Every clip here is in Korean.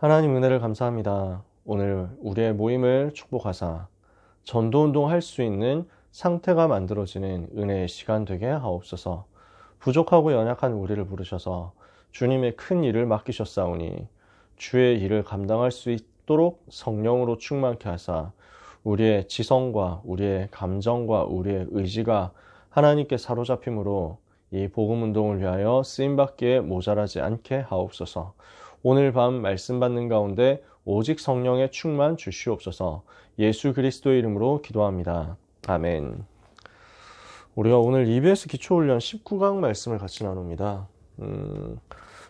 하나님 은혜를 감사합니다. 오늘 우리의 모임을 축복하사 전도운동 할 수 있는 상태가 만들어지는 은혜의 시간 되게 하옵소서. 부족하고 연약한 우리를 부르셔서 주님의 큰 일을 맡기셨사오니 주의 일을 감당할 수 있도록 성령으로 충만케 하사 우리의 지성과 우리의 감정과 우리의 의지가 하나님께 사로잡힘으로 이 복음운동을 위하여 쓰임받기에 모자라지 않게 하옵소서. 오늘 밤 말씀 받는 가운데 오직 성령의 충만 주시옵소서. 예수 그리스도의 이름으로 기도합니다. 아멘. 우리가 오늘 EBS 기초훈련 19강 말씀을 같이 나눕니다.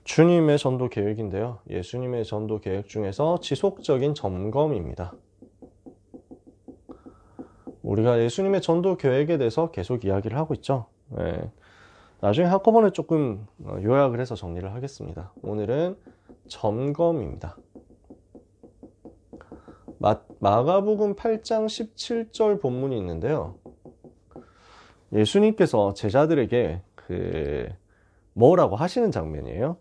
주님의 전도 계획인데요. 예수님의 전도 계획 중에서 지속적인 점검입니다. 우리가 예수님의 전도 계획에 대해서 계속 이야기를 하고 있죠. 네. 나중에 한꺼번에 조금 요약을 해서 정리를 하겠습니다. 오늘은 점검입니다. 마가복음 8장 17절 본문이 있는데요. 예수님께서 제자들에게 뭐라고 하시는 장면이에요.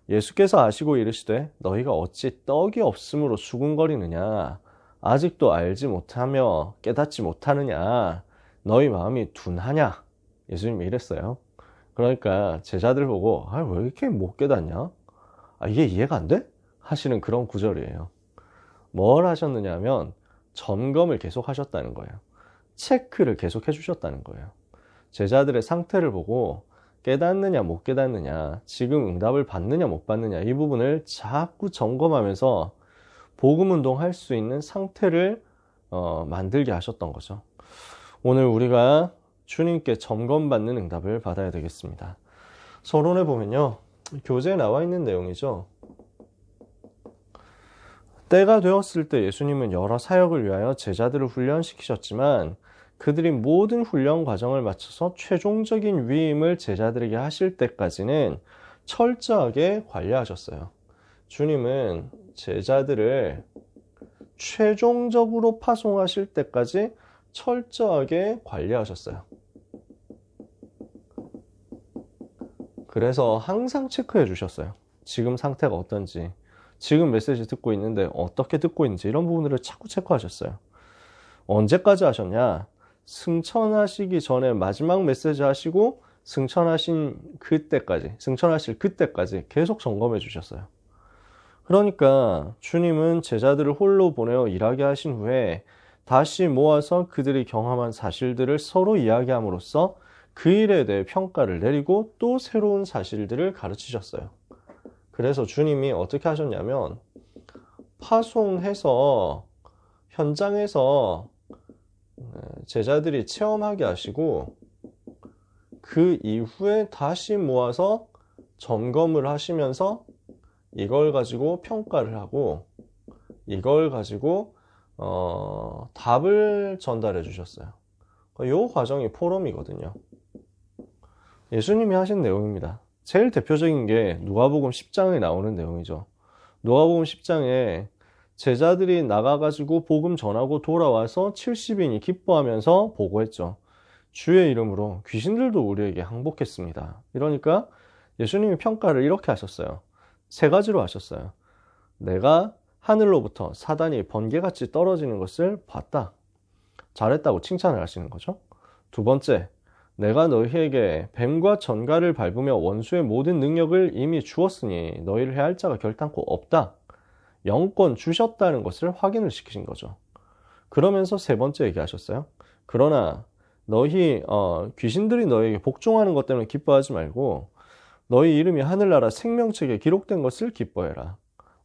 예수께서 아시고 이르시되 너희가 어찌 떡이 없으므로 수군거리느냐, 아직도 알지 못하며 깨닫지 못하느냐, 너희 마음이 둔하냐. 예수님이 이랬어요. 그러니까 제자들 보고 왜 이렇게 못 깨닫냐? 이게 이해가 안 돼? 하시는 그런 구절이에요. 뭘 하셨느냐 하면 점검을 계속 하셨다는 거예요. 체크를 계속 해주셨다는 거예요. 제자들의 상태를 보고 깨닫느냐 못 깨닫느냐, 지금 응답을 받느냐 못 받느냐, 이 부분을 자꾸 점검하면서 복음운동 할 수 있는 상태를 만들게 하셨던 거죠. 오늘 우리가 주님께 점검받는 응답을 받아야 되겠습니다. 서론에 보면요, 교재에 나와 있는 내용이죠. 때가 되었을 때 예수님은 여러 사역을 위하여 제자들을 훈련시키셨지만 그들이 모든 훈련 과정을 마쳐서 최종적인 위임을 제자들에게 하실 때까지는 철저하게 관리하셨어요. 주님은 제자들을 최종적으로 파송하실 때까지 철저하게 관리하셨어요. 그래서 항상 체크해 주셨어요. 지금 상태가 어떤지, 지금 메시지 듣고 있는데 어떻게 듣고 있는지, 이런 부분들을 자꾸 체크하셨어요. 언제까지 하셨냐? 승천하시기 전에 마지막 메시지 하시고 승천하실 그때까지 계속 점검해 주셨어요. 그러니까 주님은 제자들을 홀로 보내어 일하게 하신 후에 다시 모아서 그들이 경험한 사실들을 서로 이야기함으로써 그 일에 대해 평가를 내리고 또 새로운 사실들을 가르치셨어요. 그래서 주님이 어떻게 하셨냐면 파송해서 현장에서 제자들이 체험하게 하시고 그 이후에 다시 모아서 점검을 하시면서 이걸 가지고 평가를 하고 이걸 가지고 답을 전달해 주셨어요. 이 과정이 포럼이거든요. 예수님이 하신 내용입니다. 제일 대표적인 게 누가복음 10장에 나오는 내용이죠. 누가복음 10장에 제자들이 나가가지고 복음 전하고 돌아와서 70인이 기뻐하면서 보고했죠. 주의 이름으로 귀신들도 우리에게 항복했습니다. 이러니까 예수님이 평가를 이렇게 하셨어요. 세 가지로 하셨어요. 내가 하늘로부터 사단이 번개같이 떨어지는 것을 봤다. 잘했다고 칭찬을 하시는 거죠. 두 번째, 내가 너희에게 뱀과 전갈을 밟으며 원수의 모든 능력을 이미 주었으니 너희를 해할 자가 결단코 없다. 영권 주셨다는 것을 확인을 시키신 거죠. 그러면서 세 번째 얘기하셨어요. 그러나 귀신들이 너희에게 복종하는 것 때문에 기뻐하지 말고 너희 이름이 하늘나라 생명책에 기록된 것을 기뻐해라.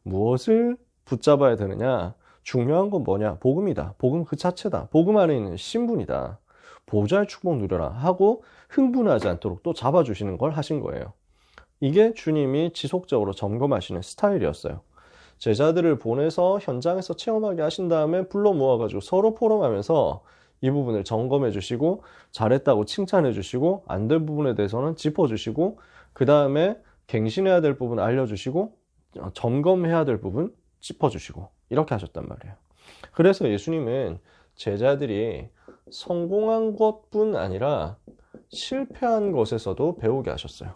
무엇을 붙잡아야 되느냐? 중요한 건 뭐냐? 복음이다. 복음 그 자체다. 복음 안에 있는 신분이다. 보좌의 축복 누려라 하고 흥분하지 않도록 또 잡아주시는 걸 하신 거예요. 이게 주님이 지속적으로 점검하시는 스타일이었어요. 제자들을 보내서 현장에서 체험하게 하신 다음에 불러 모아가지고 서로 포럼하면서 이 부분을 점검해 주시고 잘했다고 칭찬해 주시고 안 된 부분에 대해서는 짚어주시고 그 다음에 갱신해야 될 부분 알려주시고 점검해야 될 부분 짚어주시고 이렇게 하셨단 말이에요. 그래서 예수님은 제자들이 성공한 것뿐 아니라 실패한 것에서도 배우게 하셨어요.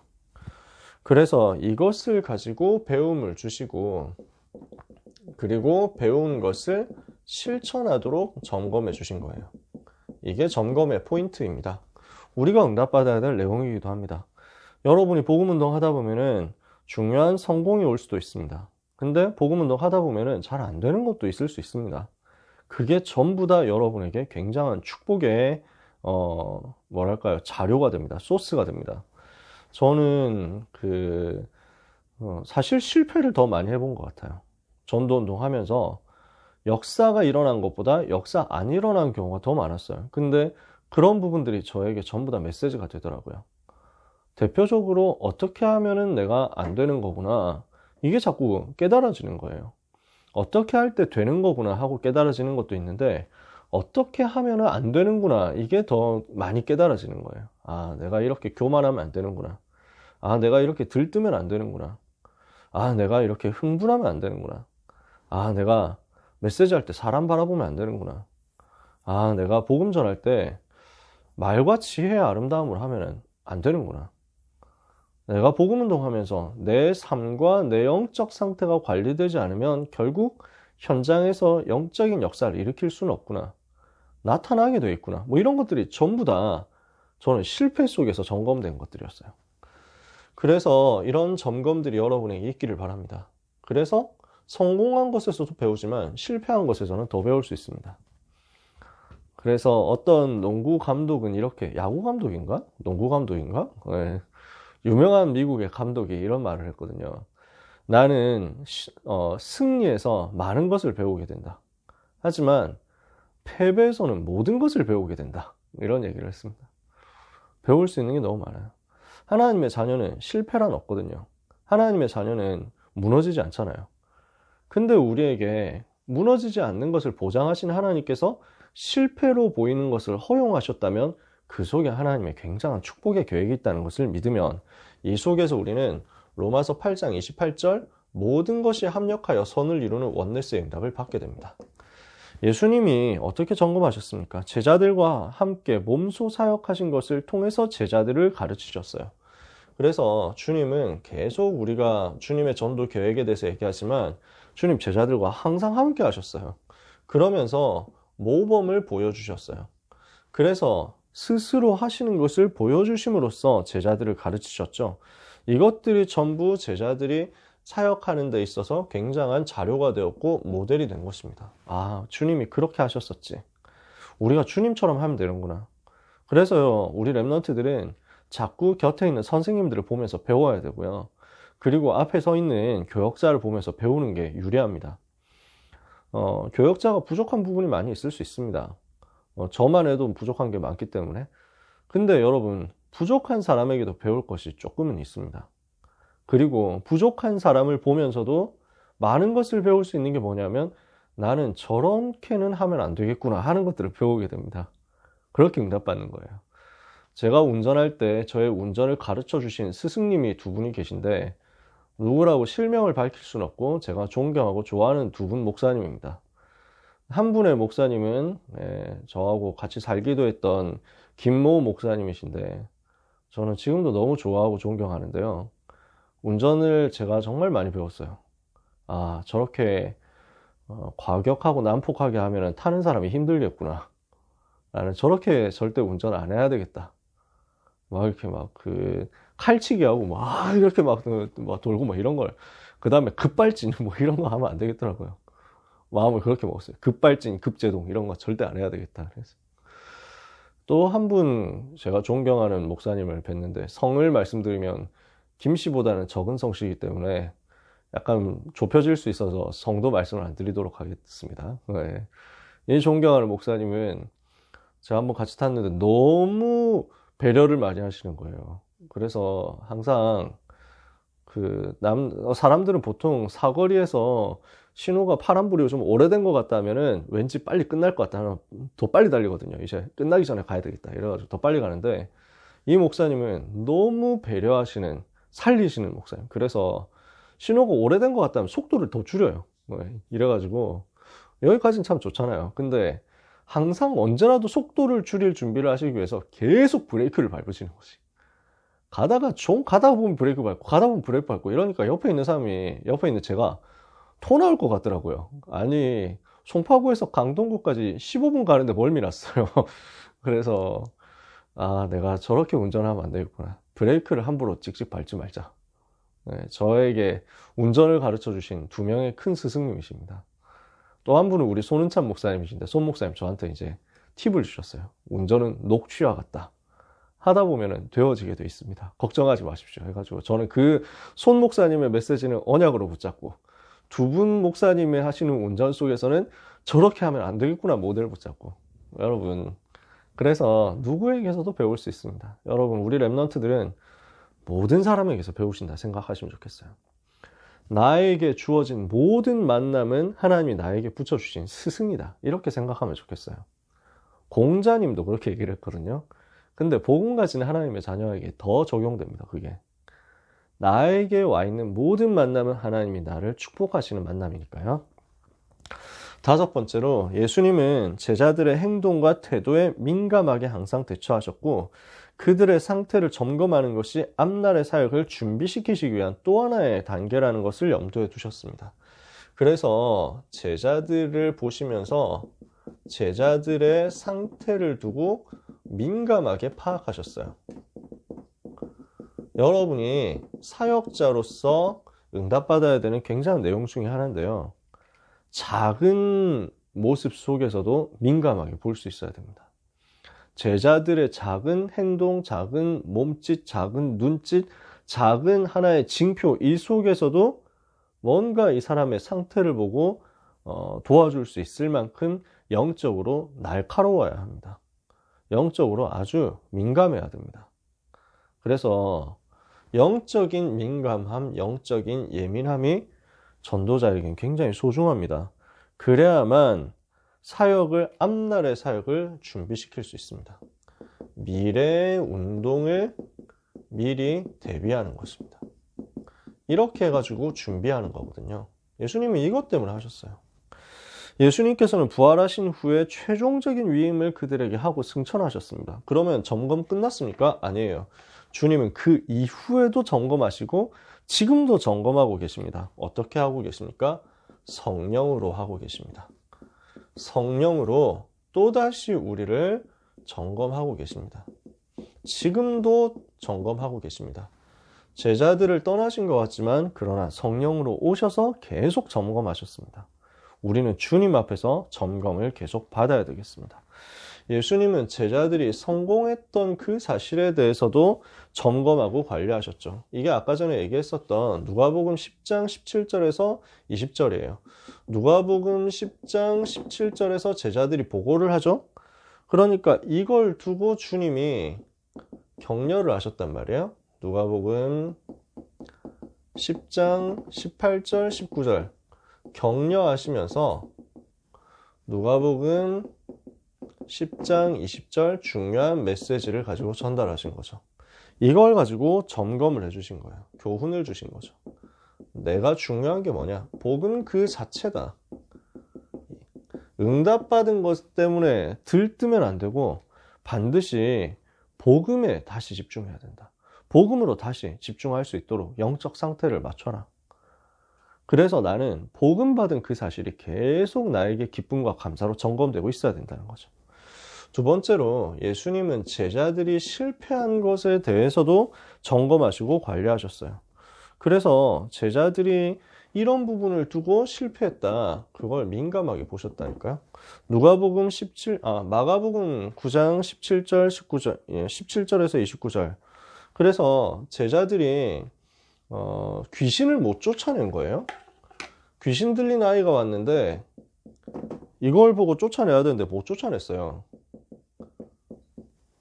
그래서 이것을 가지고 배움을 주시고 그리고 배운 것을 실천하도록 점검해 주신 거예요. 이게 점검의 포인트입니다. 우리가 응답받아야 될 내용이기도 합니다. 여러분이 복음운동 하다 보면은 중요한 성공이 올 수도 있습니다. 근데 복음운동 하다 보면은 잘 안 되는 것도 있을 수 있습니다. 그게 전부 다 여러분에게 굉장한 축복의 뭐랄까요, 자료가 됩니다. 소스가 됩니다. 저는 사실 실패를 더 많이 해본 것 같아요. 전도운동 하면서 역사가 일어난 것보다 역사 안 일어난 경우가 더 많았어요. 근데 그런 부분들이 저에게 전부 다 메시지가 되더라고요. 대표적으로 어떻게 하면은 내가 안 되는 거구나, 이게 자꾸 깨달아지는 거예요. 어떻게 할 때 되는 거구나 하고 깨달아지는 것도 있는데, 어떻게 하면은 안 되는구나, 이게 더 많이 깨달아지는 거예요. 아, 내가 이렇게 교만하면 안 되는구나. 아, 내가 이렇게 들뜨면 안 되는구나. 아, 내가 이렇게 흥분하면 안 되는구나. 아, 내가 메시지 할 때 사람 바라보면 안 되는구나. 아, 내가 복음 전할 때 말과 지혜의 아름다움을 하면 안 되는구나. 내가 복음 운동하면서 내 삶과 내 영적 상태가 관리되지 않으면 결국 현장에서 영적인 역사를 일으킬 수는 없구나. 나타나게 돼 있구나. 뭐 이런 것들이 전부 다 저는 실패 속에서 점검된 것들이었어요. 그래서 이런 점검들이 여러분에게 있기를 바랍니다. 그래서 성공한 것에서도 배우지만 실패한 것에서는 더 배울 수 있습니다. 그래서 어떤 농구 감독은 이렇게, 야구 감독인가? 농구 감독인가? 네. 유명한 미국의 감독이 이런 말을 했거든요. 나는 승리에서 많은 것을 배우게 된다. 하지만 패배에서는 모든 것을 배우게 된다. 이런 얘기를 했습니다. 배울 수 있는 게 너무 많아요. 하나님의 자녀는 실패란 없거든요. 하나님의 자녀는 무너지지 않잖아요. 근데 우리에게 무너지지 않는 것을 보장하신 하나님께서 실패로 보이는 것을 허용하셨다면 그 속에 하나님의 굉장한 축복의 계획이 있다는 것을 믿으면 이 속에서 우리는 로마서 8장 28절 모든 것이 합력하여 선을 이루는 원네스의 응답을 받게 됩니다. 예수님이 어떻게 점검하셨습니까? 제자들과 함께 몸소 사역하신 것을 통해서 제자들을 가르치셨어요. 그래서 주님은 계속 우리가 주님의 전도 계획에 대해서 얘기하지만 주님 제자들과 항상 함께 하셨어요. 그러면서 모범을 보여주셨어요. 그래서 스스로 하시는 것을 보여주심으로써 제자들을 가르치셨죠. 이것들이 전부 제자들이 사역하는 데 있어서 굉장한 자료가 되었고 모델이 된 것입니다. 아, 주님이 그렇게 하셨었지. 우리가 주님처럼 하면 되는구나. 그래서요, 우리 랩런트들은 자꾸 곁에 있는 선생님들을 보면서 배워야 되고요. 그리고 앞에 서 있는 교역자를 보면서 배우는 게 유리합니다. 교역자가 부족한 부분이 많이 있을 수 있습니다. 저만 해도 부족한 게 많기 때문에. 근데 여러분, 부족한 사람에게도 배울 것이 조금은 있습니다. 그리고 부족한 사람을 보면서도 많은 것을 배울 수 있는 게 뭐냐면 나는 저렇게는 하면 안 되겠구나 하는 것들을 배우게 됩니다. 그렇게 응답받는 거예요. 제가 운전할 때 저의 운전을 가르쳐 주신 스승님이 두 분이 계신데 누구라고 실명을 밝힐 수는 없고 제가 존경하고 좋아하는 두 분 목사님입니다. 한 분의 목사님은 저하고 같이 살기도 했던 김모 목사님이신데 저는 지금도 너무 좋아하고 존경하는데요. 운전을 제가 정말 많이 배웠어요. 아, 저렇게 과격하고 난폭하게 하면 타는 사람이 힘들겠구나. 나는 저렇게 절대 운전 안 해야 되겠다. 막 이렇게 막 칼치기 하고 막 이렇게 막 돌고 막 이런 걸, 그 다음에 급발진 뭐 이런 거 하면 안 되겠더라고요. 마음을 그렇게 먹었어요. 급발진, 급제동 이런 거 절대 안 해야 되겠다. 그래서 또 한 분 제가 존경하는 목사님을 뵀는데 성을 말씀드리면 김씨보다는 적은 성씨이기 때문에 약간 좁혀질 수 있어서 성도 말씀을 안 드리도록 하겠습니다. 네. 이 존경하는 목사님은 제가 한번 같이 탔는데 너무 배려를 많이 하시는 거예요. 그래서 항상 사람들은 보통 사거리에서 신호가 파란불이 좀 오래된 것 같다면은 왠지 빨리 끝날 것 같다. 더 빨리 달리거든요. 이제 끝나기 전에 가야 되겠다. 이래가지고 더 빨리 가는데 이 목사님은 너무 배려하시는, 살리시는 목사님. 그래서 신호가 오래된 것 같다면 속도를 더 줄여요. 이래가지고 여기까지는 참 좋잖아요. 근데 항상 언제라도 속도를 줄일 준비를 하시기 위해서 계속 브레이크를 밟으시는 거지. 가다가 보면 브레이크 밟고 가다 보면 브레이크 밟고 이러니까 옆에 있는 제가 토 나올 것 같더라고요. 아니, 송파구에서 강동구까지 15분 가는데 멀미 났어요. 그래서 아, 내가 저렇게 운전하면 안 되겠구나. 브레이크를 함부로 찍찍 밟지 말자. 네, 저에게 운전을 가르쳐 주신 두 명의 큰 스승님이십니다. 또 한 분은 우리 손은찬 목사님이신데, 손 목사님 저한테 이제 팁을 주셨어요. 운전은 녹취와 같다. 하다 보면은 되어지게 돼 있습니다. 걱정하지 마십시오. 해가지고 저는 그 손 목사님의 메시지는 언약으로 붙잡고, 두 분 목사님의 하시는 운전 속에서는 저렇게 하면 안 되겠구나 모델 붙잡고. 여러분, 그래서 누구에게서도 배울 수 있습니다. 여러분, 우리 랩런트들은 모든 사람에게서 배우신다 생각하시면 좋겠어요. 나에게 주어진 모든 만남은 하나님이 나에게 붙여주신 스승이다, 이렇게 생각하면 좋겠어요. 공자님도 그렇게 얘기를 했거든요. 근데 복음 가진 하나님의 자녀에게 더 적용됩니다. 그게 나에게 와 있는 모든 만남은 하나님이 나를 축복하시는 만남이니까요. 다섯 번째로, 예수님은 제자들의 행동과 태도에 민감하게 항상 대처하셨고, 그들의 상태를 점검하는 것이 앞날의 사역을 준비시키시기 위한 또 하나의 단계라는 것을 염두에 두셨습니다. 그래서 제자들을 보시면서 제자들의 상태를 두고 민감하게 파악하셨어요. 여러분이 사역자로서 응답받아야 되는 굉장한 내용 중에 하나인데요. 작은 모습 속에서도 민감하게 볼 수 있어야 됩니다. 제자들의 작은 행동, 작은 몸짓, 작은 눈짓, 작은 하나의 징표, 이 속에서도 뭔가 이 사람의 상태를 보고 도와줄 수 있을 만큼 영적으로 날카로워야 합니다. 영적으로 아주 민감해야 됩니다. 그래서 영적인 민감함, 영적인 예민함이 전도자에겐 굉장히 소중합니다. 그래야만 사역을, 앞날의 사역을 준비시킬 수 있습니다. 미래의 운동을 미리 대비하는 것입니다. 이렇게 해가지고 준비하는 거거든요. 예수님이 이것 때문에 하셨어요. 예수님께서는 부활하신 후에 최종적인 위임을 그들에게 하고 승천하셨습니다. 그러면 점검 끝났습니까? 아니에요. 주님은 그 이후에도 점검하시고 지금도 점검하고 계십니다. 어떻게 하고 계십니까? 성령으로 하고 계십니다. 성령으로 또다시 우리를 점검하고 계십니다. 지금도 점검하고 계십니다. 제자들을 떠나신 것 같지만 그러나 성령으로 오셔서 계속 점검하셨습니다. 우리는 주님 앞에서 점검을 계속 받아야 되겠습니다. 예수님은 제자들이 성공했던 그 사실에 대해서도 점검하고 관리하셨죠. 이게 아까 전에 얘기했었던 누가복음 10장 17절에서 20절이에요. 누가복음 10장 17절에서 제자들이 보고를 하죠. 그러니까 이걸 두고 주님이 격려를 하셨단 말이에요. 누가복음 10장 18절 19절 격려하시면서 누가복음 10장 20절 중요한 메시지를 가지고 전달하신 거죠. 이걸 가지고 점검을 해주신 거예요. 교훈을 주신 거죠. 내가 중요한 게 뭐냐? 복음 그 자체다. 응답받은 것 때문에 들뜨면 안 되고 반드시 복음에 다시 집중해야 된다. 복음으로 다시 집중할 수 있도록 영적 상태를 맞춰라. 그래서 나는 복음 받은 그 사실이 계속 나에게 기쁨과 감사로 점검되고 있어야 된다는 거죠. 두 번째로, 예수님은 제자들이 실패한 것에 대해서도 점검하시고 관리하셨어요. 그래서 제자들이 이런 부분을 두고 실패했다, 그걸 민감하게 보셨다니까요. 마가복음 9장 17절 19절 17절에서 29절. 그래서 제자들이 귀신을 못 쫓아낸 거예요. 귀신 들린 아이가 왔는데 이걸 보고 쫓아내야 되는데 못 쫓아냈어요.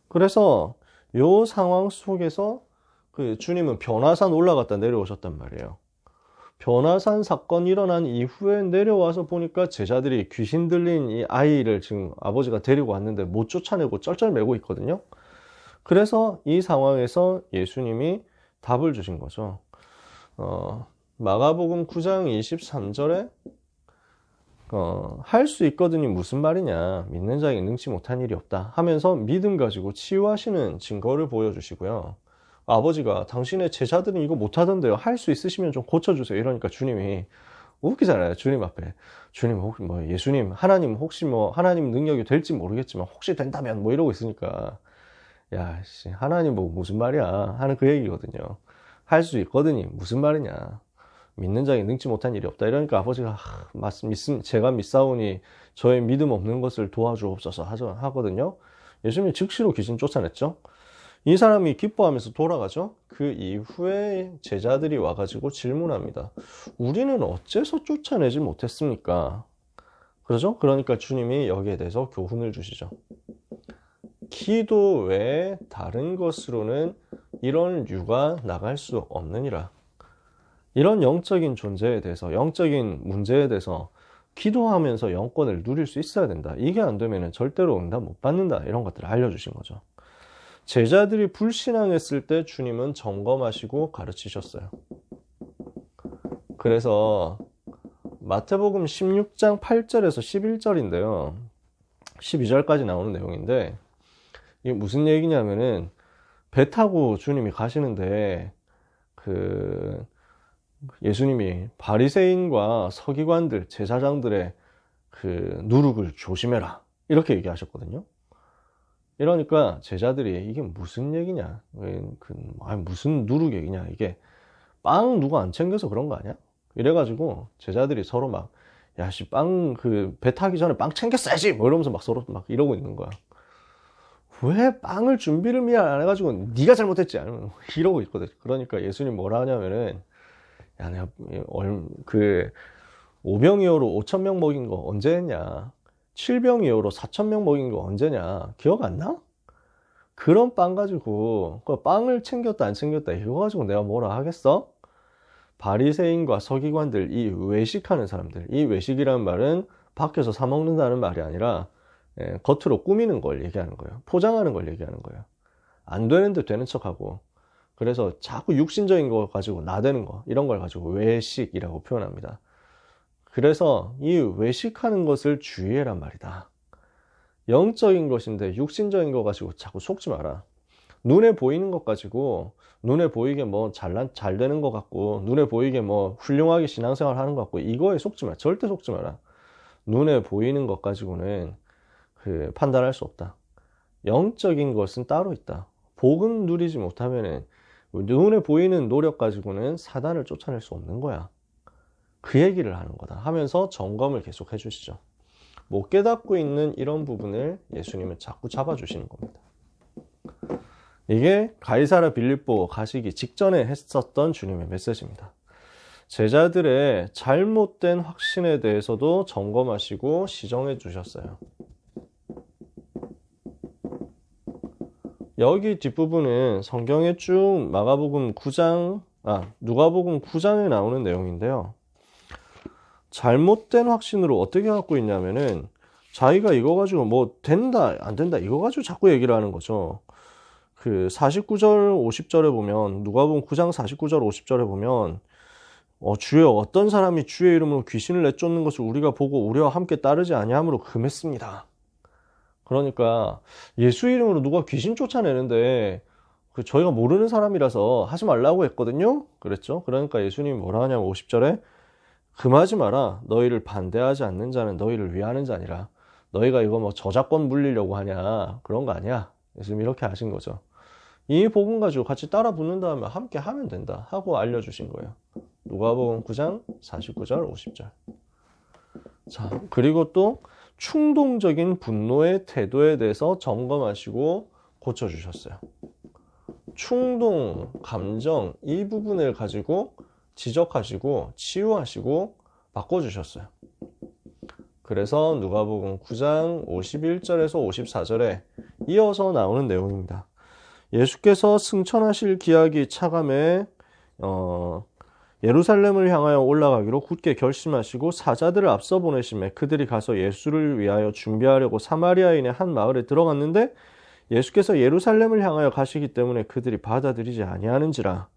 그래서 이 상황 속에서 그 주님은 변화산 올라갔다 내려오셨단 말이에요. 변화산 사건 일어난 이후에 내려와서 보니까 제자들이 귀신 들린 이 아이를 지금 아버지가 데리고 왔는데 못 쫓아내고 쩔쩔매고 있거든요. 그래서 이 상황에서 예수님이 답을 주신 거죠. 마가복음 9장 23절에 할 수 있거든이 무슨 말이냐, 믿는 자에게 능치 못한 일이 없다 하면서 믿음 가지고 치유하시는 증거를 보여주시고요. 아버지가 당신의 제자들은 이거 못하던데요, 할 수 있으시면 좀 고쳐주세요 이러니까 주님이 웃기잖아요. 주님 앞에. 주님, 혹시 뭐, 예수님, 하나님, 혹시 뭐, 하나님 능력이 될지 모르겠지만, 혹시 된다면, 뭐 이러고 있으니까, 야, 씨, 하나님 뭐, 무슨 말이야. 하는 그 얘기거든요. 할 수 있거든요. 무슨 말이냐. 믿는 자에게 능치 못한 일이 없다. 이러니까 아버지가, 제가 믿사오니 저의 믿음 없는 것을 도와주옵소서 하거든요. 예수님이 즉시로 귀신 쫓아냈죠. 이 사람이 기뻐하면서 돌아가죠. 그 이후에 제자들이 와가지고 질문합니다. 우리는 어째서 쫓아내지 못했습니까? 그러죠? 그러니까 주님이 여기에 대해서 교훈을 주시죠. 기도 외에 다른 것으로는 이런 유가 나갈 수 없느니라. 이런 영적인 존재에 대해서, 영적인 문제에 대해서 기도하면서 영권을 누릴 수 있어야 된다. 이게 안 되면 절대로 응답 못 받는다. 이런 것들을 알려주신 거죠. 제자들이 불신앙했을 때 주님은 점검하시고 가르치셨어요. 그래서 마태복음 16장 8절에서 11절인데요. 12절까지 나오는 내용인데 이게 무슨 얘기냐면은 배 타고 주님이 가시는데 예수님이 바리새인과 서기관들, 제사장들의 누룩을 조심해라. 이렇게 얘기하셨거든요. 이러니까 제자들이 이게 무슨 얘기냐? 무슨 누룩 얘기냐? 이게 빵 누가 안 챙겨서 그런 거 아니야? 이래가지고 제자들이 서로 막, 야, 씨, 배 타기 전에 빵 챙겼어야지! 뭐 이러면서 막 서로 막 이러고 있는 거야. 왜 빵을 준비를 미리 안 해가지고 네가 잘못했지? 아니면 이러고 있거든. 그러니까 예수님 뭐라 하냐면은, 야, 내가 오병이어로 5,000명 먹인 거 언제 했냐? 7병이어로 4,000명 먹인 거 언제냐? 기억 안 나? 그런 빵 가지고 빵을 챙겼다 안 챙겼다 이거 가지고 내가 뭐라 하겠어? 바리새인과 서기관들, 이 외식하는 사람들, 이 외식이라는 말은 밖에서 사 먹는다는 말이 아니라 겉으로 꾸미는 걸 얘기하는 거예요. 포장하는 걸 얘기하는 거예요. 안 되는데 되는 척하고. 그래서 자꾸 육신적인 거 가지고 나대는 거, 이런 걸 가지고 외식이라고 표현합니다. 그래서 이 외식하는 것을 주의해란 말이다. 영적인 것인데 육신적인 거 가지고 자꾸 속지 마라. 눈에 보이는 것 가지고, 눈에 보이게 뭐 잘 되는 것 같고, 눈에 보이게 뭐 훌륭하게 신앙생활 하는 것 같고, 이거에 속지 마라. 절대 속지 마라. 눈에 보이는 것 가지고는 판단할 수 없다. 영적인 것은 따로 있다. 복음 누리지 못하면은 눈에 보이는 노력 가지고는 사단을 쫓아낼 수 없는 거야. 그 얘기를 하는 거다 하면서 점검을 계속 해주시죠. 못 깨닫고 있는 이런 부분을 예수님은 자꾸 잡아주시는 겁니다. 이게 가이사랴 빌립보 가시기 직전에 했었던 주님의 메시지입니다. 제자들의 잘못된 확신에 대해서도 점검하시고 시정해 주셨어요. 여기 뒷부분은 성경에 쭉 누가복음 9장에 나오는 내용인데요. 잘못된 확신으로 어떻게 갖고 있냐면은 자기가 이거 가지고 뭐 된다 안 된다 이거 가지고 자꾸 얘기를 하는 거죠. 49절 50절에 보면 누가복음 9장 49절 50절에 보면 주여 어떤 사람이 주의 이름으로 귀신을 내쫓는 것을 우리가 보고 우리와 함께 따르지 아니함으로 금했습니다. 그러니까 예수 이름으로 누가 귀신 쫓아내는데 저희가 모르는 사람이라서 하지 말라고 했거든요. 그랬죠. 그러니까 예수님이 뭐라 하냐면 50절에 금하지 마라. 너희를 반대하지 않는 자는 너희를 위하는 자니라. 너희가 이거 뭐 저작권 물리려고 하냐 그런 거 아니야. 예수님이 이렇게 하신 거죠. 이 복음 가지고 같이 따라 붙는 다음에 함께 하면 된다 하고 알려주신 거예요. 누가복음 9장 49절 50절. 자, 그리고 또 충동적인 분노의 태도에 대해서 점검하시고 고쳐주셨어요. 충동, 감정 이 부분을 가지고 지적하시고 치유하시고 바꿔주셨어요. 그래서 누가복음 9장 51절에서 54절에 이어서 나오는 내용입니다. 예수께서 승천하실 기약이 차감해 예루살렘을 향하여 올라가기로 굳게 결심하시고 사자들을 앞서 보내심에 그들이 가서 예수를 위하여 준비하려고 사마리아인의 한 마을에 들어갔는데 예수께서 예루살렘을 향하여 가시기 때문에 그들이 받아들이지 아니하는지라.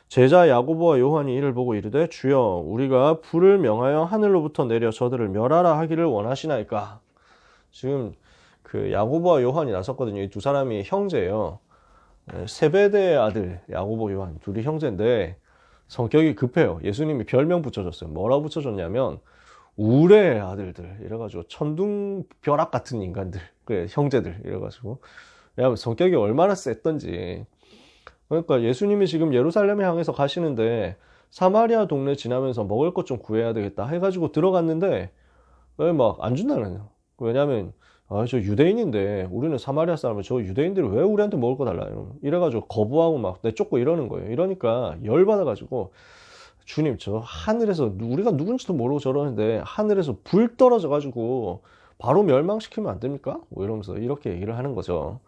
제자 야고보와 요한이 이를 보고 이르되 주여 우리가 불을 명하여 하늘로부터 내려 저들을 멸하라 하기를 원하시나이까. 지금 야고보와 요한이 나섰거든요. 이 두 사람이 형제예요. 세베대의 아들 야고보 요한 둘이 형제인데 성격이 급해요. 예수님이 별명 붙여줬어요. 뭐라 붙여줬냐면 우레의 아들들 이래가지고 천둥벼락 같은 인간들, 그래, 형제들 이래가지고, 왜냐면 성격이 얼마나 셌던지. 그러니까 예수님이 지금 예루살렘에 향해서 가시는데 사마리아 동네 지나면서 먹을 것 좀 구해야 되겠다 해가지고 들어갔는데 왜 막 안 준다는 거예요. 왜냐면 저 유대인인데 우리는 사마리아 사람을 저 유대인들이 왜 우리한테 먹을 거 달라 이래가지고 거부하고 막 내쫓고 이러는 거예요. 이러니까 열받아가지고 주님, 저 하늘에서 우리가 누군지도 모르고 저러는데 하늘에서 불 떨어져 가지고 바로 멸망시키면 안 됩니까? 뭐 이러면서 이렇게 얘기를 하는 거죠.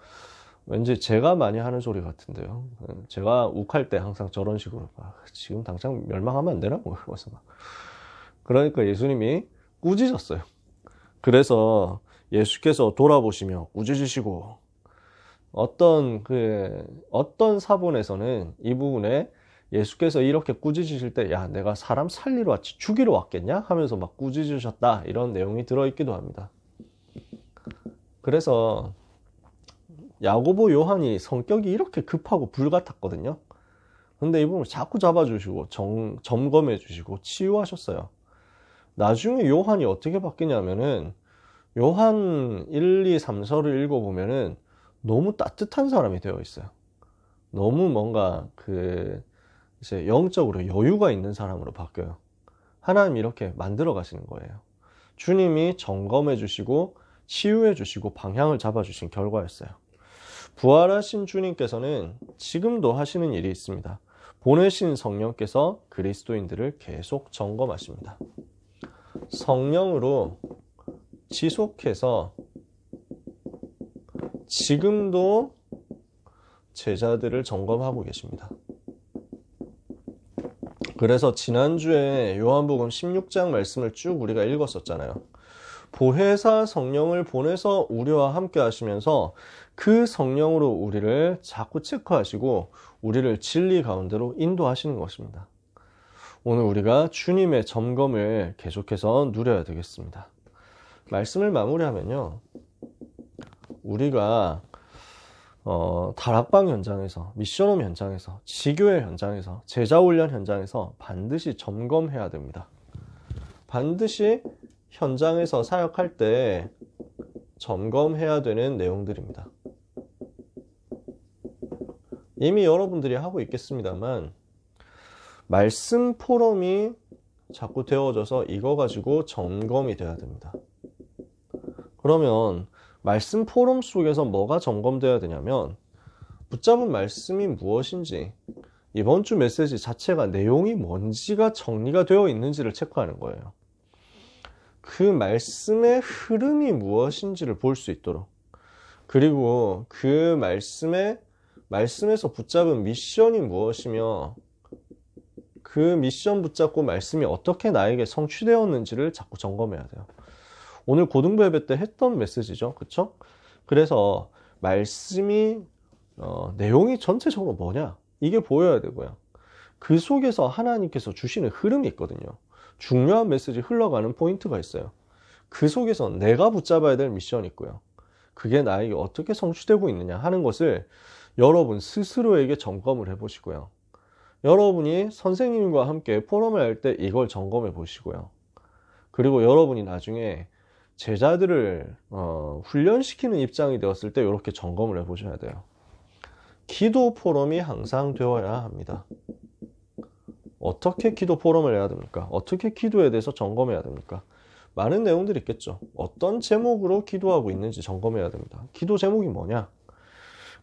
왠지 제가 많이 하는 소리 같은데요. 제가 욱할 때 항상 저런 식으로 지금 당장 멸망하면 안 되나? 뭐 이러면서 막. 그러니까 예수님이 꾸짖었어요. 그래서 예수께서 돌아보시며 꾸짖으시고 어떤 사본에서는 이 부분에 예수께서 이렇게 꾸짖으실 때, 야, 내가 사람 살리러 왔지, 죽이러 왔겠냐? 하면서 막 꾸짖으셨다. 이런 내용이 들어있기도 합니다. 그래서 야고보 요한이 성격이 이렇게 급하고 불같았거든요. 근데 이 부분을 자꾸 잡아주시고, 점검해 주시고, 치유하셨어요. 나중에 요한이 어떻게 바뀌냐면은, 요한 1, 2, 3서를 읽어보면은 너무 따뜻한 사람이 되어 있어요. 너무 뭔가 이제 영적으로 여유가 있는 사람으로 바뀌어요. 하나님이 이렇게 만들어 가시는 거예요. 주님이 점검해 주시고 치유해 주시고 방향을 잡아 주신 결과였어요. 부활하신 주님께서는 지금도 하시는 일이 있습니다. 보내신 성령께서 그리스도인들을 계속 점검하십니다. 성령으로 지속해서 지금도 제자들을 점검하고 계십니다. 그래서 지난주에 요한복음 16장 말씀을 쭉 우리가 읽었었잖아요. 보혜사 성령을 보내서 우리와 함께 하시면서 그 성령으로 우리를 자꾸 체크하시고 우리를 진리 가운데로 인도하시는 것입니다. 오늘 우리가 주님의 점검을 계속해서 누려야 되겠습니다. 말씀을 마무리하면요. 우리가 다락방 현장에서, 미션홈 현장에서, 지교회 현장에서, 제자훈련 현장에서 반드시 점검해야 됩니다. 반드시 현장에서 사역할 때 점검해야 되는 내용들입니다. 이미 여러분들이 하고 있겠습니다만 말씀 포럼이 자꾸 되어져서 이거 가지고 점검이 돼야 됩니다. 그러면 말씀 포럼 속에서 뭐가 점검돼야 되냐면 붙잡은 말씀이 무엇인지, 이번 주 메시지 자체가 내용이 뭔지가 정리가 되어 있는지를 체크하는 거예요. 그 말씀의 흐름이 무엇인지를 볼 수 있도록, 그리고 그 말씀에서 붙잡은 미션이 무엇이며 그 미션 붙잡고 말씀이 어떻게 나에게 성취되었는지를 자꾸 점검해야 돼요. 오늘 고등부 예배 때 했던 메시지죠. 그쵸? 그래서 말씀이 내용이 전체적으로 뭐냐? 이게 보여야 되고요. 그 속에서 하나님께서 주시는 흐름이 있거든요. 중요한 메시지 흘러가는 포인트가 있어요. 그 속에서 내가 붙잡아야 될 미션이 있고요. 그게 나에게 어떻게 성취되고 있느냐 하는 것을 여러분 스스로에게 점검을 해보시고요. 여러분이 선생님과 함께 포럼을 할 때 이걸 점검해 보시고요. 그리고 여러분이 나중에 제자들을 훈련시키는 입장이 되었을 때 이렇게 점검을 해 보셔야 돼요. 기도 포럼이 항상 되어야 합니다. 어떻게 기도 포럼을 해야 됩니까? 어떻게 기도에 대해서 점검해야 됩니까? 많은 내용들이 있겠죠. 어떤 제목으로 기도하고 있는지 점검해야 됩니다. 기도 제목이 뭐냐?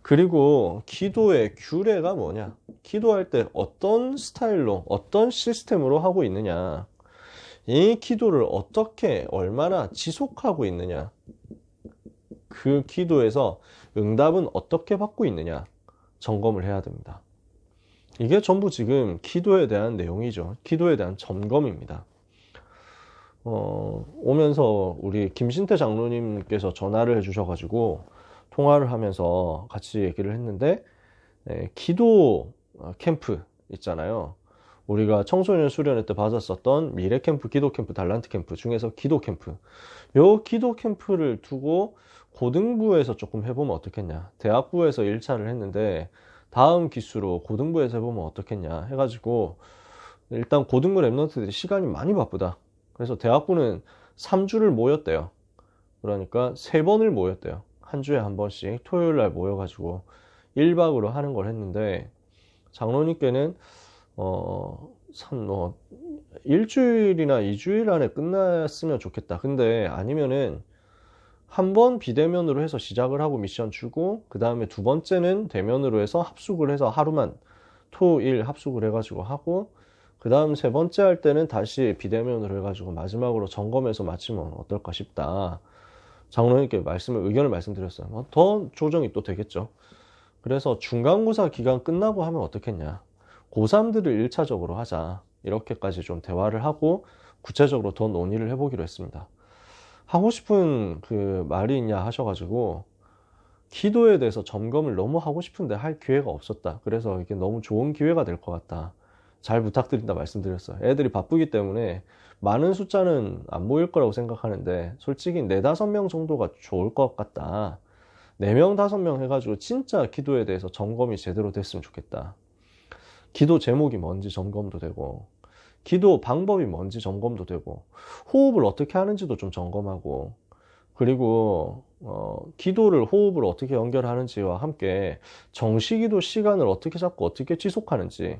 그리고 기도의 규례가 뭐냐? 기도할 때 어떤 스타일로, 어떤 시스템으로 하고 있느냐? 이 기도를 어떻게, 얼마나 지속하고 있느냐? 그 기도에서 응답은 어떻게 받고 있느냐? 점검을 해야 됩니다. 이게 전부 지금 기도에 대한 내용이죠. 기도에 대한 점검입니다. 오면서 우리 김신태 장로님께서 전화를 해주셔가지고 통화를 하면서 같이 얘기를 했는데, 기도 캠프 있잖아요. 우리가 청소년 수련회 때 받았었던 미래 캠프, 기도 캠프, 달란트 캠프 중에서 기도 캠프. 요 기도 캠프를 두고 고등부에서 조금 해보면 어떻겠냐. 대학부에서 1차를 했는데 다음 기수로 고등부에서 해보면 어떻겠냐 해가지고 일단 고등부 랩런트들이 시간이 많이 바쁘다. 그래서 대학부는 3주를 모였대요. 그러니까 3번을 모였대요. 한 주에 한 번씩 토요일 날 모여가지고 1박으로 하는 걸 했는데, 장로님께는 일주일이나 2주일 안에 끝났으면 좋겠다. 근데 아니면은 한 번 비대면으로 해서 시작을 하고 미션 주고, 그 다음에 두 번째는 대면으로 해서 합숙을 해서 하루만 토일 합숙을 해가지고 하고, 그 다음 세 번째 할 때는 다시 비대면으로 해가지고 마지막으로 점검해서 마치면 어떨까 싶다. 장로님께 의견을 말씀드렸어요. 더 조정이 또 되겠죠. 그래서 중간고사 기간 끝나고 하면 어떻겠냐. 고3들을 1차적으로 하자. 이렇게까지 좀 대화를 하고 구체적으로 더 논의를 해보기로 했습니다. 하고 싶은 그 말이 있냐 하셔가지고, 기도에 대해서 점검을 너무 하고 싶은데 할 기회가 없었다. 그래서 이게 너무 좋은 기회가 될 것 같다. 잘 부탁드린다 말씀드렸어요. 애들이 바쁘기 때문에 많은 숫자는 안 모일 거라고 생각하는데, 솔직히 4, 5명 정도가 좋을 것 같다. 4명, 5명 해가지고 진짜 기도에 대해서 점검이 제대로 됐으면 좋겠다. 기도 제목이 뭔지 점검도 되고, 기도 방법이 뭔지 점검도 되고, 호흡을 어떻게 하는지도 좀 점검하고, 그리고 기도를 호흡을 어떻게 연결하는지와 함께 정시기도 시간을 어떻게 잡고 어떻게 지속하는지,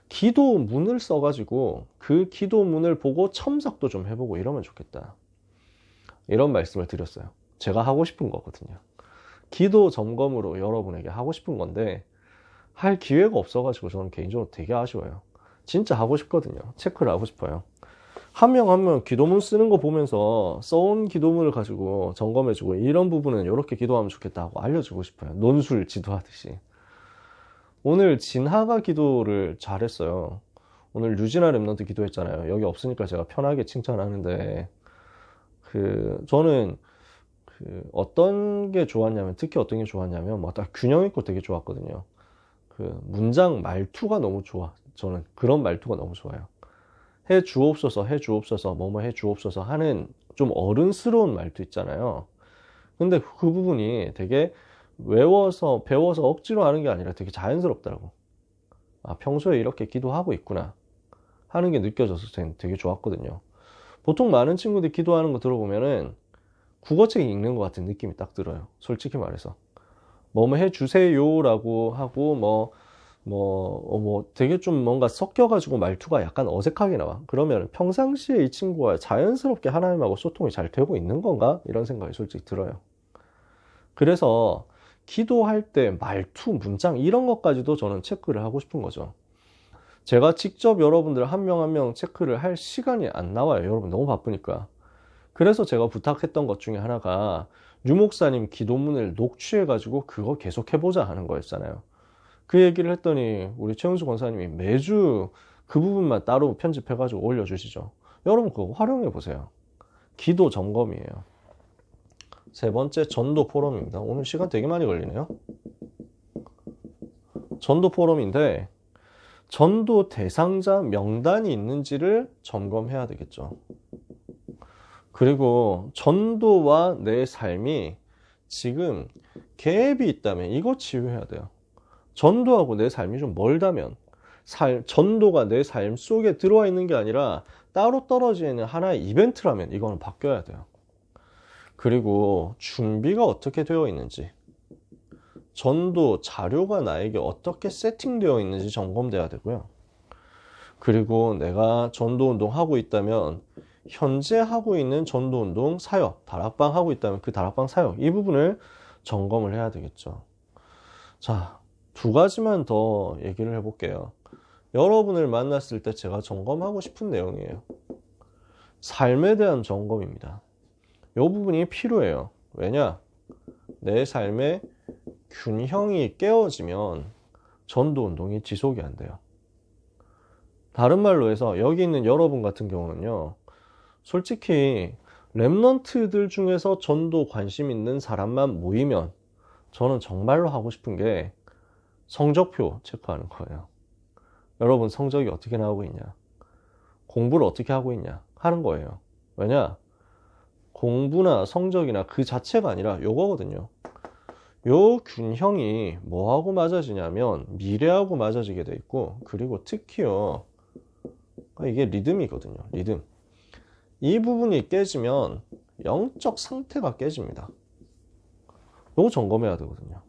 기도문을 써가지고 그 기도문을 보고 첨삭도 좀 해보고 이러면 좋겠다. 이런 말씀을 드렸어요. 제가 하고 싶은 거거든요. 기도 점검으로 여러분에게 하고 싶은 건데 할 기회가 없어가지고 저는 개인적으로 되게 아쉬워요. 진짜 하고 싶거든요. 체크를 하고 싶어요. 한 명 한 명 기도문 쓰는 거 보면서 써온 기도문을 가지고 점검해주고, 이런 부분은 이렇게 기도하면 좋겠다 하고 알려주고 싶어요. 논술 지도하듯이. 오늘 진하가 기도를 잘했어요. 오늘 유진아 랩런트 기도했잖아요. 여기 없으니까 제가 편하게 칭찬하는데, 저는 어떤 게 좋았냐면, 특히 어떤 게 좋았냐면, 딱 균형 있고 되게 좋았거든요. 문장 말투가 너무 좋아. 저는 그런 말투가 너무 좋아요. 해 주옵소서, 해 주옵소서, 뭐뭐 해 주옵소서 하는 좀 어른스러운 말투 있잖아요. 근데 그 부분이 되게 배워서 억지로 하는 게 아니라 되게 자연스럽더라고. 아, 평소에 이렇게 기도하고 있구나 하는 게 느껴져서 되게 좋았거든요. 보통 많은 친구들이 기도하는 거 들어보면은 국어책 읽는 것 같은 느낌이 딱 들어요. 솔직히 말해서. 뭐뭐 해주세요라고 하고, 되게 좀 뭔가 섞여가지고 말투가 약간 어색하게 나와. 그러면 평상시에 이 친구가 자연스럽게 하나님하고 소통이 잘 되고 있는 건가? 이런 생각이 솔직히 들어요. 그래서 기도할 때 말투, 문장 이런 것까지도 저는 체크를 하고 싶은 거죠. 제가 직접 여러분들 한 명 한 명 체크를 할 시간이 안 나와요. 여러분 너무 바쁘니까. 그래서 제가 부탁했던 것 중에 하나가 유 목사님 기도문을 녹취해가지고 그거 계속 해보자 하는 거였잖아요. 그 얘기를 했더니 우리 최은수 권사님이 매주 그 부분만 따로 편집해가지고 올려주시죠. 여러분 그거 활용해보세요. 기도 점검이에요. 세 번째, 전도 포럼입니다. 오늘 시간 되게 많이 걸리네요. 전도 포럼인데, 전도 대상자 명단이 있는지를 점검해야 되겠죠. 그리고 전도와 내 삶이 지금 갭이 있다면 이거 치유해야 돼요. 전도하고 내 삶이 좀 멀다면, 전도가 내 삶 속에 들어와 있는 게 아니라 따로 떨어져 있는 하나의 이벤트라면 이거는 바뀌어야 돼요. 그리고 준비가 어떻게 되어 있는지, 전도 자료가 나에게 어떻게 세팅되어 있는지 점검돼야 되고요. 그리고 내가 전도운동 하고 있다면 현재 하고 있는 전도운동 사역, 다락방 하고 있다면 그 다락방 사역, 이 부분을 점검을 해야 되겠죠. 자, 2가지만 더 얘기를 해볼게요. 여러분을 만났을 때 제가 점검하고 싶은 내용이에요. 삶에 대한 점검입니다. 이 부분이 필요해요. 왜냐? 내 삶의 균형이 깨어지면 전도운동이 지속이 안 돼요. 다른 말로 해서 여기 있는 여러분 같은 경우는요, 솔직히 랩런트들 중에서 전도 관심 있는 사람만 모이면 저는 정말로 하고 싶은 게 성적표 체크하는 거예요. 여러분 성적이 어떻게 나오고 있냐, 공부를 어떻게 하고 있냐 하는 거예요. 왜냐? 공부나 성적이나 그 자체가 아니라 요거거든요. 요 균형이 뭐하고 맞아지냐면 미래하고 맞아지게 돼 있고, 그리고 특히요 이게 리듬이거든요. 리듬. 이 부분이 깨지면 영적 상태가 깨집니다. 이거 점검해야 되거든요.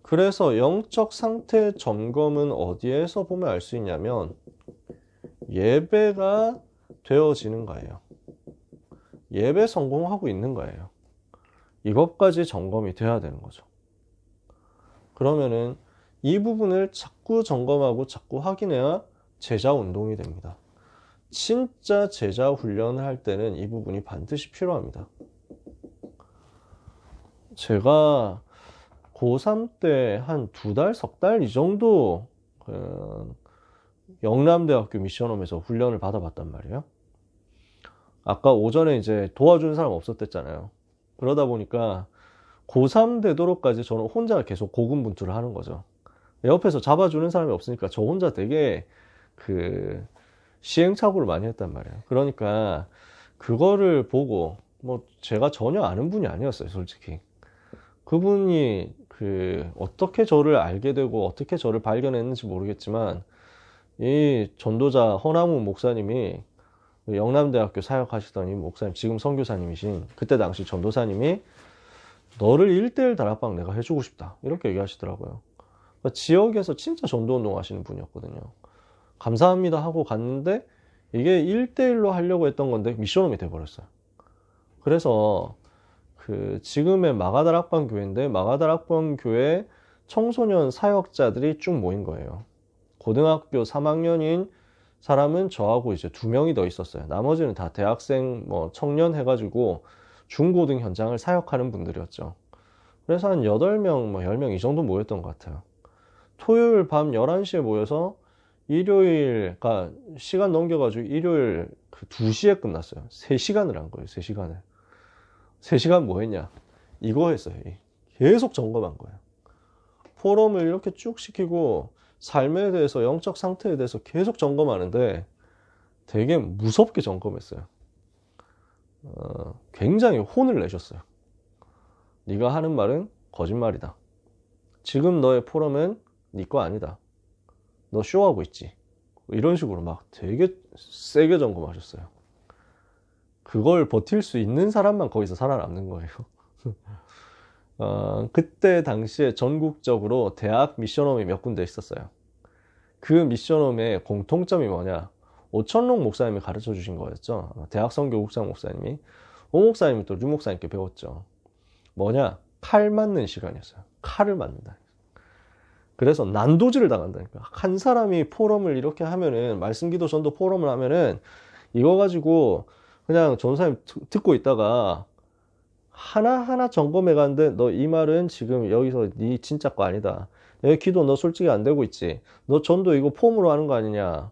그래서 영적 상태 점검은 어디에서 보면 알 수 있냐면 예배가 되어지는 거예요. 예배 성공하고 있는 거예요. 이것까지 점검이 돼야 되는 거죠. 그러면은 이 부분을 자꾸 점검하고 자꾸 확인해야 제자 운동이 됩니다. 진짜 제자 훈련을 할 때는 이 부분이 반드시 필요합니다. 제가 고3 때 한 2달, 석 달 이 정도 영남대학교 미션홈에서 훈련을 받아봤단 말이에요. 아까 오전에 이제 도와주는 사람 없었댔잖아요. 그러다 보니까 고3 되도록까지 저는 혼자 계속 고군분투를 하는 거죠. 옆에서 잡아주는 사람이 없으니까 저 혼자 되게 시행착오를 많이 했단 말이에요. 그러니까 그거를 보고 뭐 제가 전혀 아는 분이 아니었어요, 솔직히. 그분이 어떻게 저를 알게 되고 어떻게 저를 발견했는지 모르겠지만 이 전도자 허나무 목사님이 영남대학교 사역하시던 이 목사님, 지금 선교사님이신 그때 당시 전도사님이 너를 1:1 다락방 내가 해주고 싶다 이렇게 얘기하시더라고요. 그러니까 지역에서 진짜 전도운동 하시는 분이었거든요. 감사합니다 하고 갔는데 이게 1:1로 하려고 했던 건데 미션홈이 돼버렸어요. 그래서 지금의 마가다락방 교회인데 마가다락방 교회 청소년 사역자들이 쭉 모인 거예요. 고등학교 3학년인 사람은 저하고 이제 2명이 더 있었어요. 나머지는 다 대학생, 청년 해가지고 중고등 현장을 사역하는 분들이었죠. 그래서 한 8명, 10명 이 정도 모였던 것 같아요. 토요일 밤 11시에 모여서 일요일, 그러니까 시간 넘겨가지고 일요일 2시에 끝났어요. 3시간을 한 거예요, 3시간을. 3시간 뭐 했냐? 이거 했어요. 계속 점검한 거예요. 포럼을 이렇게 쭉 시키고 삶에 대해서, 영적 상태에 대해서 계속 점검하는데 되게 무섭게 점검했어요. 굉장히 혼을 내셨어요. 네가 하는 말은 거짓말이다. 지금 너의 포럼은 네 거 아니다. 너 쇼하고 있지. 이런 식으로 막 되게 세게 점검하셨어요. 그걸 버틸 수 있는 사람만 거기서 살아남는 거예요. 그때 당시에 전국적으로 대학 미션홈이 몇 군데 있었어요. 그 미션홈의 공통점이 뭐냐? 오천록 목사님이 가르쳐 주신 거였죠. 대학 선교국장 목사님이. 오 목사님이 또 류 목사님께 배웠죠. 뭐냐? 칼 맞는 시간이었어요. 칼을 맞는다. 그래서 난도질을 당한다니까. 한 사람이 포럼을 이렇게 하면은, 말씀기도 전도 포럼을 하면은 이거 가지고 그냥 전사님 듣고 있다가 하나하나 점검해 가는데 너 이 말은 지금 여기서 네 진짜 거 아니다. 여기 기도 너 솔직히 안 되고 있지. 너 전도 이거 폼으로 하는 거 아니냐.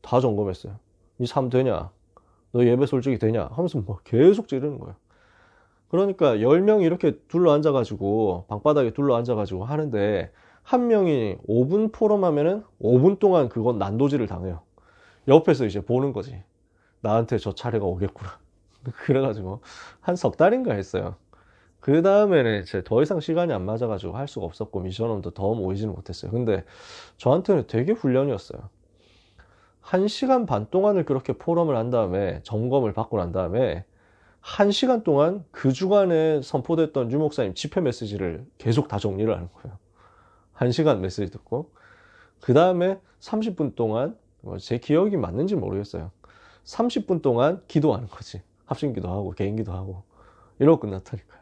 다 점검했어요. 네 삶 되냐? 너 예배 솔직히 되냐? 하면서 뭐 계속 찌르는 거예요. 그러니까 10명이 이렇게 둘러앉아가지고 방바닥에 둘러앉아가지고 하는데 한 명이 5분 포럼 하면은 5분 동안 그건 난도질을 당해요. 옆에서 이제 보는 거지. 나한테 저 차례가 오겠구나. 그래가지고 한 석 달인가 했어요. 그 다음에는 이제 더 이상 시간이 안 맞아가지고 할 수가 없었고 미션홈도 더 모이지는 못했어요. 근데 저한테는 되게 훈련이었어요. 1시간 반 동안을 그렇게 포럼을 한 다음에 점검을 받고 난 다음에 1시간 동안 그 주간에 선포됐던 유 목사님 집회 메시지를 계속 다 정리를 하는 거예요. 1시간 메시지 듣고 그 다음에 30분 동안 제 기억이 맞는지 모르겠어요. 30분 동안 기도하는 거지. 합심기도 하고 개인기도 하고 이러고 끝났다니까요.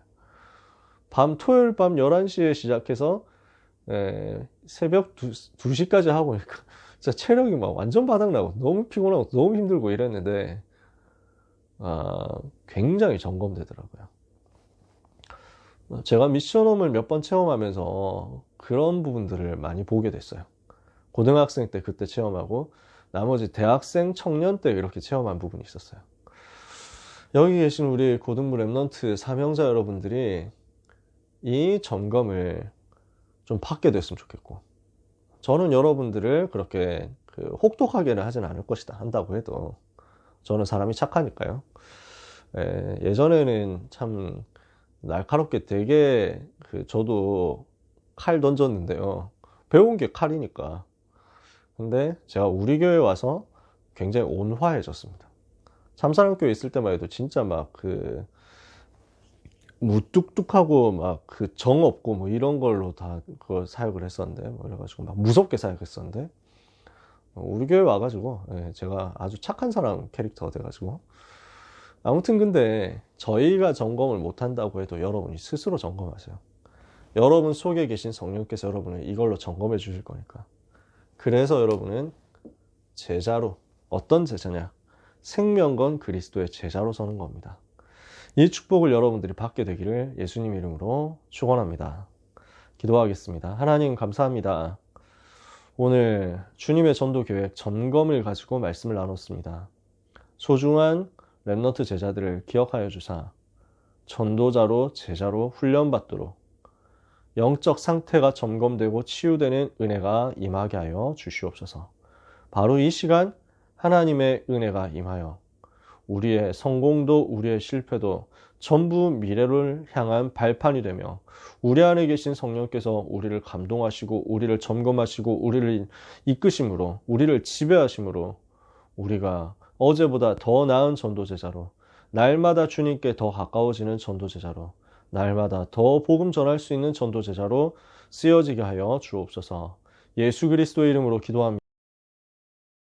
토요일 밤 11시에 시작해서 새벽 2시까지 하고 있으니까 진짜 체력이 막 완전 바닥나고 너무 피곤하고 너무 힘들고 이랬는데 굉장히 점검되더라고요. 제가 미션홈을 몇 번 체험하면서 그런 부분들을 많이 보게 됐어요. 고등학생 때 그때 체험하고 나머지 대학생, 청년 때 이렇게 체험한 부분이 있었어요. 여기 계신 우리 고등부 랩넌트 사명자 여러분들이 이 점검을 좀 받게 됐으면 좋겠고, 저는 여러분들을 그렇게 혹독하게는 하진 않을 것이다. 한다고 해도 저는 사람이 착하니까요. 예전에는 참 날카롭게 되게 저도 칼 던졌는데요. 배운 게 칼이니까. 근데 제가 우리 교회 와서 굉장히 온화해졌습니다. 참사랑교회 있을 때만 해도 진짜 막 무뚝뚝하고 막 정 없고 뭐 이런 걸로 다 그걸 사역을 했었는데, 뭐 이래가지고 막 무섭게 사역했었는데, 우리 교회 와가지고 제가 아주 착한 사람 캐릭터가 돼가지고, 아무튼 근데 저희가 점검을 못한다고 해도 여러분이 스스로 점검하세요. 여러분 속에 계신 성령께서 여러분을 이걸로 점검해 주실 거니까. 그래서 여러분은 제자로, 어떤 제자냐? 생명건 그리스도의 제자로 서는 겁니다. 이 축복을 여러분들이 받게 되기를 예수님 이름으로 축원합니다. 기도하겠습니다. 하나님 감사합니다. 오늘 주님의 전도계획 점검을 가지고 말씀을 나눴습니다. 소중한 렘넌트 제자들을 기억하여 주사 전도자로 제자로 훈련받도록 영적 상태가 점검되고 치유되는 은혜가 임하게 하여 주시옵소서. 바로 이 시간 하나님의 은혜가 임하여 우리의 성공도 우리의 실패도 전부 미래를 향한 발판이 되며 우리 안에 계신 성령께서 우리를 감동하시고 우리를 점검하시고 우리를 이끄심으로 우리를 지배하심으로 우리가 어제보다 더 나은 전도제자로 날마다 주님께 더 가까워지는 전도제자로 날마다 더 복음 전할 수 있는 전도제자로 쓰여지게 하여 주옵소서. 예수 그리스도의 이름으로 기도합니다.